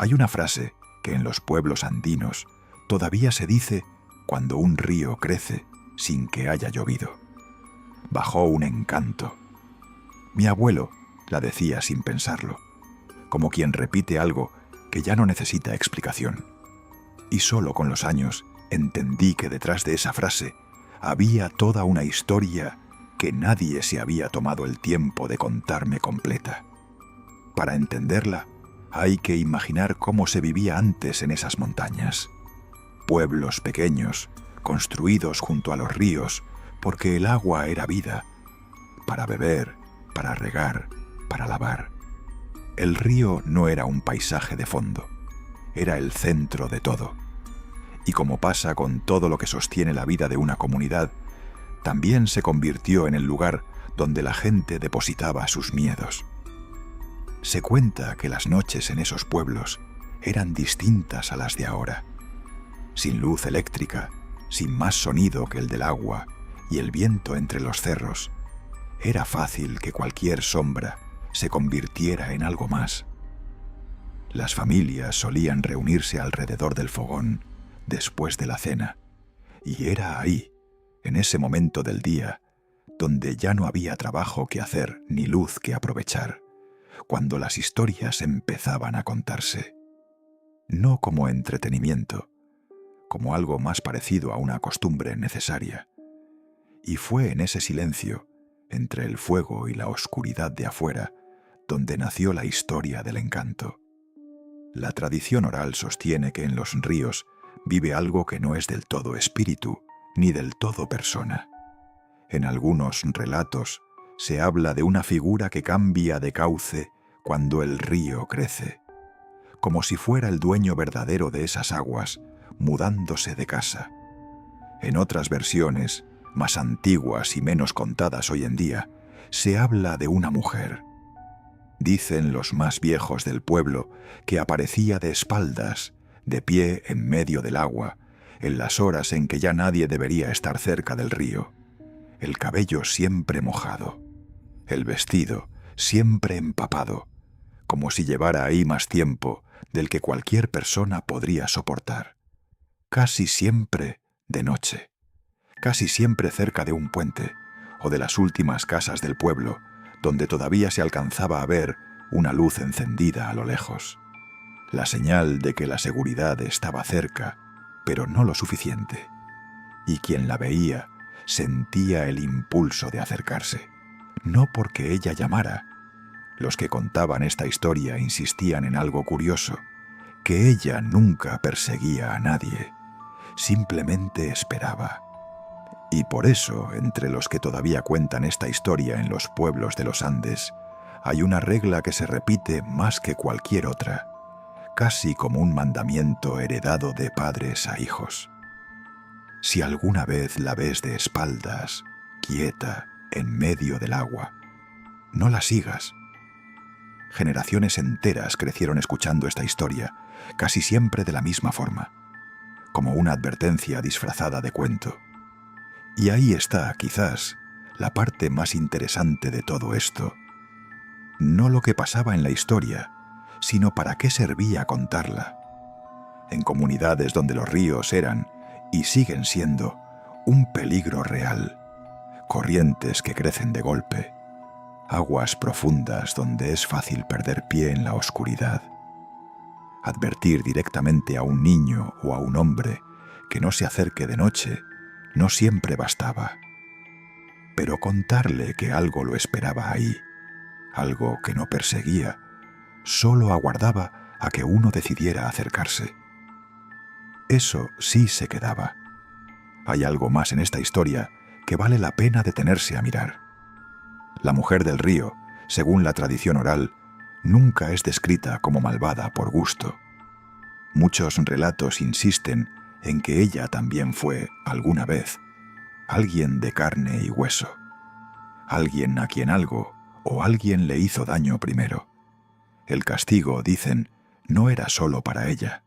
Hay una frase que en los pueblos andinos todavía se dice cuando un río crece sin que haya llovido. Bajó un encanto. Mi abuelo la decía sin pensarlo, como quien repite algo que ya no necesita explicación. Y solo con los años entendí que detrás de esa frase había toda una historia que nadie se había tomado el tiempo de contarme completa. Para entenderla, hay que imaginar cómo se vivía antes en esas montañas. Pueblos pequeños, construidos junto a los ríos, porque el agua era vida, para beber, para regar, para lavar. El río no era un paisaje de fondo, era el centro de todo. Y como pasa con todo lo que sostiene la vida de una comunidad, también se convirtió en el lugar donde la gente depositaba sus miedos. Se cuenta que las noches en esos pueblos eran distintas a las de ahora. Sin luz eléctrica, sin más sonido que el del agua y el viento entre los cerros, era fácil que cualquier sombra se convirtiera en algo más. Las familias solían reunirse alrededor del fogón después de la cena, y era ahí, en ese momento del día, donde ya no había trabajo que hacer ni luz que aprovechar, cuando las historias empezaban a contarse. No como entretenimiento, como algo más parecido a una costumbre necesaria. Y fue en ese silencio, entre el fuego y la oscuridad de afuera, donde nació la historia del encanto. La tradición oral sostiene que en los ríos vive algo que no es del todo espíritu, ni del todo persona. En algunos relatos se habla de una figura que cambia de cauce cuando el río crece, como si fuera el dueño verdadero de esas aguas, mudándose de casa. En otras versiones, más antiguas y menos contadas hoy en día, se habla de una mujer. Dicen los más viejos del pueblo que aparecía de espaldas, de pie en medio del agua, en las horas en que ya nadie debería estar cerca del río. El cabello siempre mojado, el vestido siempre empapado, como si llevara ahí más tiempo del que cualquier persona podría soportar. Casi siempre de noche, casi siempre cerca de un puente o de las últimas casas del pueblo, donde todavía se alcanzaba a ver una luz encendida a lo lejos. La señal de que la seguridad estaba cerca, pero no lo suficiente. Y quien la veía sentía el impulso de acercarse, no porque ella llamara. Los que contaban esta historia insistían en algo curioso, que ella nunca perseguía a nadie, simplemente esperaba. Y por eso, entre los que todavía cuentan esta historia en los pueblos de los Andes, hay una regla que se repite más que cualquier otra, casi como un mandamiento heredado de padres a hijos. Si alguna vez la ves de espaldas, quieta, en medio del agua, no la sigas. Generaciones enteras crecieron escuchando esta historia, casi siempre de la misma forma, como una advertencia disfrazada de cuento. Y ahí está, quizás, la parte más interesante de todo esto. No lo que pasaba en la historia, sino para qué servía contarla. En comunidades donde los ríos eran, y siguen siendo, un peligro real, corrientes que crecen de golpe, aguas profundas donde es fácil perder pie en la oscuridad. Advertir directamente a un niño o a un hombre que no se acerque de noche no siempre bastaba. Pero contarle que algo lo esperaba ahí, algo que no perseguía, solo aguardaba a que uno decidiera acercarse. Eso sí se quedaba. Hay algo más en esta historia que vale la pena detenerse a mirar. La mujer del río, según la tradición oral, nunca es descrita como malvada por gusto. Muchos relatos insisten en que ella también fue, alguna vez, alguien de carne y hueso, alguien a quien algo o alguien le hizo daño primero. El castigo, dicen, no era solo para ella,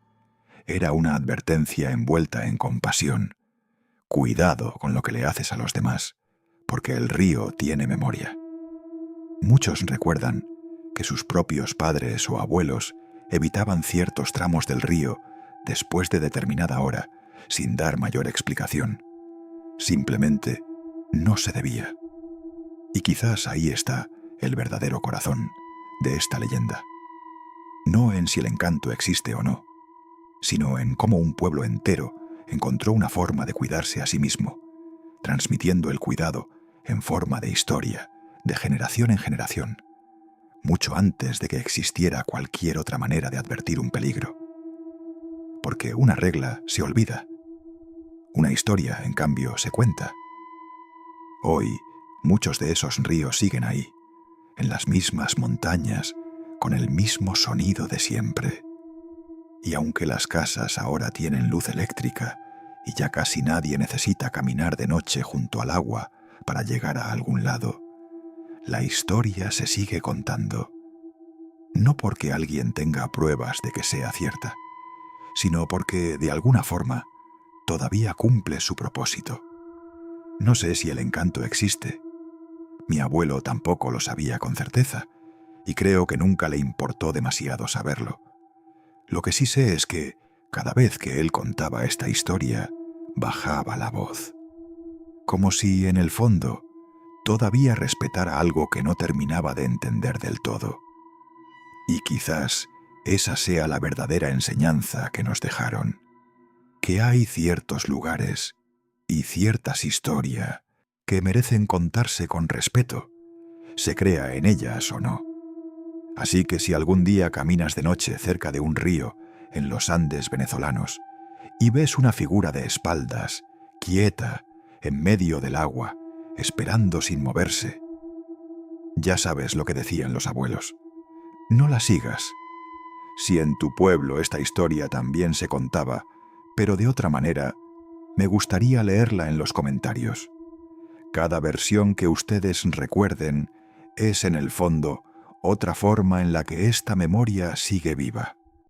era una advertencia envuelta en compasión. Cuidado con lo que le haces a los demás, porque el río tiene memoria. Muchos recuerdan que sus propios padres o abuelos evitaban ciertos tramos del río después de determinada hora, sin dar mayor explicación. Simplemente no se debía. Y quizás ahí está el verdadero corazón de esta leyenda. No en si el encanto existe o no, sino en cómo un pueblo entero encontró una forma de cuidarse a sí mismo, transmitiendo el cuidado en forma de historia, de generación en generación, mucho antes de que existiera cualquier otra manera de advertir un peligro. Porque una regla se olvida. Una historia, en cambio, se cuenta. Hoy, muchos de esos ríos siguen ahí, en las mismas montañas, con el mismo sonido de siempre. Y aunque las casas ahora tienen luz eléctrica y ya casi nadie necesita caminar de noche junto al agua para llegar a algún lado, la historia se sigue contando. No porque alguien tenga pruebas de que sea cierta, sino porque, de alguna forma, todavía cumple su propósito. No sé si el encanto existe. Mi abuelo tampoco lo sabía con certeza, y creo que nunca le importó demasiado saberlo. Lo que sí sé es que, cada vez que él contaba esta historia, bajaba la voz. Como si, en el fondo, todavía respetara algo que no terminaba de entender del todo. Y quizás esa sea la verdadera enseñanza que nos dejaron. Que hay ciertos lugares y ciertas historias que merecen contarse con respeto, se crea en ellas o no. Así que si algún día caminas de noche cerca de un río en los Andes venezolanos y ves una figura de espaldas, quieta, en medio del agua, esperando sin moverse, ya sabes lo que decían los abuelos. No la sigas. Si en tu pueblo esta historia también se contaba, pero de otra manera, me gustaría leerla en los comentarios. Cada versión que ustedes recuerden es, en el fondo, otra forma en la que esta memoria sigue viva.